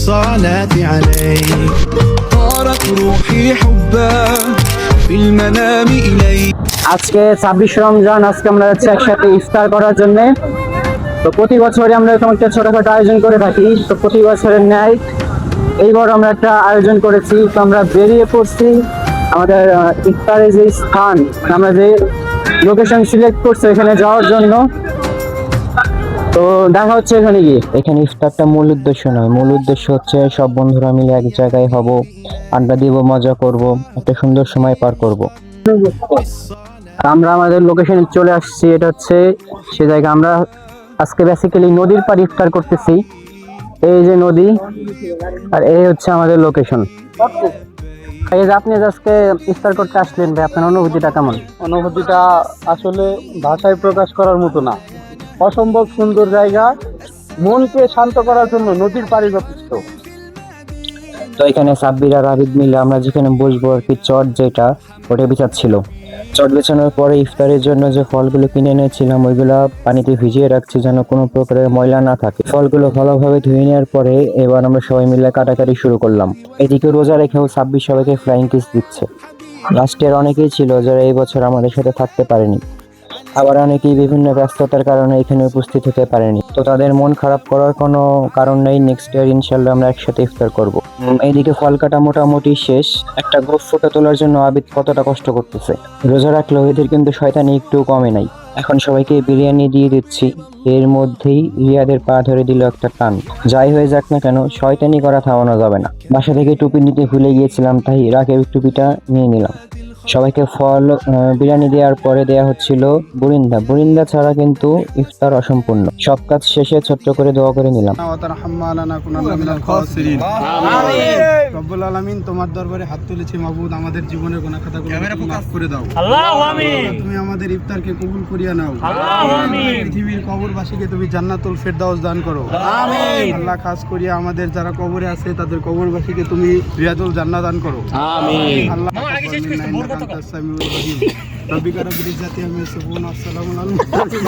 الصلاة عليك طارت روحي حبا في المنام إليك আজকে 26 রমজান, আজকে আমরা যাচ্ছি একসাথে ইফতার করার জন্য। তো প্রতি বছরই আমরা এরকম একটা ছোটখাটো আয়োজন করে থাকি। তো প্রতি বছরের ন্যায় এইবার আমরা একটা আয়োজন করেছি। তো আমরা বেরিয়ে পড়ছি আমাদের ইফতারের যে স্থান, আমরা যে লোকেশন সিলেক্ট করছি এখানে যাওয়ার জন্য। তো দেখা হচ্ছে এখানে গিয়ে। এখানে ইফতারটা মূল উদ্দেশ্য নয়, মূল উদ্দেশ্য হচ্ছে সব বন্ধুরা মিলে এক জায়গায় হব, আড্ডা দিব, মজা করব, একটা সুন্দর সময় পার করব। আমরা আমাদের লোকেশনে চলে আসছি, এটা হচ্ছে সে জায়গা। আমরা আজকে বেসিক্যালি নদীর পাড়ে ইফতার করতেছি। এই যে নদী, আর এই হচ্ছে আমাদের লোকেশন। এই যে আপনি আজকে ইফতার করতে আসলেন ভাই, আপনার অনুভূতিটা কেমন? অনুভূতিটা আসলে ভাষায় প্রকাশ করার মতো না, অসম্ভব সুন্দর জায়গা। মনকে শান্ত করার জন্য নদীর পাড়ি যথেষ্ট। তো এখানে সাব্বির আর আবিদ মিলে আমরা যেখানে বসবো আর কি, চট যেটা ওটা বিছাচ্ছিল। চট বেছানোর পরে ইফতারের জন্য যে ফলগুলো কিনে এনেছিলাম ওইগুলো পানিতে ভিজিয়ে রাখছি যেন কোনো প্রকারের ময়লা না থাকে। ফলগুলো ভালোভাবে ধুয়ে নেওয়ার পরে এবার আমরা সবাই মিলে কাটাকাটি শুরু করলাম। এদিকে রোজা রেখেও সাব্বির সবাইকে ফ্লাইং কিস দিচ্ছে। লাস্টের অনেকেই ছিল যারা এই বছর আমাদের সাথে থাকতে পারেনি, আবার অনেকেই বিভিন্ন ব্যস্ততার কারণে এখানে উপস্থিত হতে পারেনি। তো তাদের মন খারাপ করার কোনো কারণ নেই, নেক্সট ইয়ার ইনশাল্লাহ আমরা একসাথে ইফতার করব। এইদিকে ফল কাটা মোটামুটি শেষ। একটা গ্রুপ ফটো তোলার জন্য আবিদ কতটা কষ্ট করতেছে। রোজা রাখলেও এদের কিন্তু শয়তানি একটু কমে নাই। এখন সবাইকে বিরিয়ানি দিয়ে দিচ্ছি, এর মধ্যেই রিয়াদের পা ধরে দিল একটা টান। যাই হয়ে যাক না কেন, শয়তানি করা থামানো যাবে না। বাসা থেকে টুপি নিতে ভুলে গিয়েছিলাম, তাই রাগের টুপিটা নিয়ে নিলাম। সবাইকে ফল বিরিয়ানি দেওয়ার পরে দেয়া হচ্ছিল বুরিন্দা। বুরিন্দা ছাড়া কিন্তু ইফতার অসম্পূর্ণ। সব কাজ শেষে ছোট্ট করে দোয়া করে নিলাম। রব্বুল আলামিন, তোমার দরবারে হাত তুলেছি মাবুদ, আমাদের জীবনের গুনাহ খাতাগুলো মাফ করে দাও। তুমি আমাদের ইফতারকে কবুল করিয়া নাও। পৃথিবীর কবরবাসীকে তুমি জান্নাতুল ফেরদাউস দান করো। আল্লাহ, খাস করিয়া আমাদের যারা কবরে আছে তাদের কবরবাসীকে তুমি রিয়াদুল জান্নাত দান করো। আল্লাহ, সামিউল রহিম। রব্বিকা রব্বিল ইজ্জাতি আম্মা ইয়াসিফুন, ওয়া সালামুন আলাল মুরসালিন।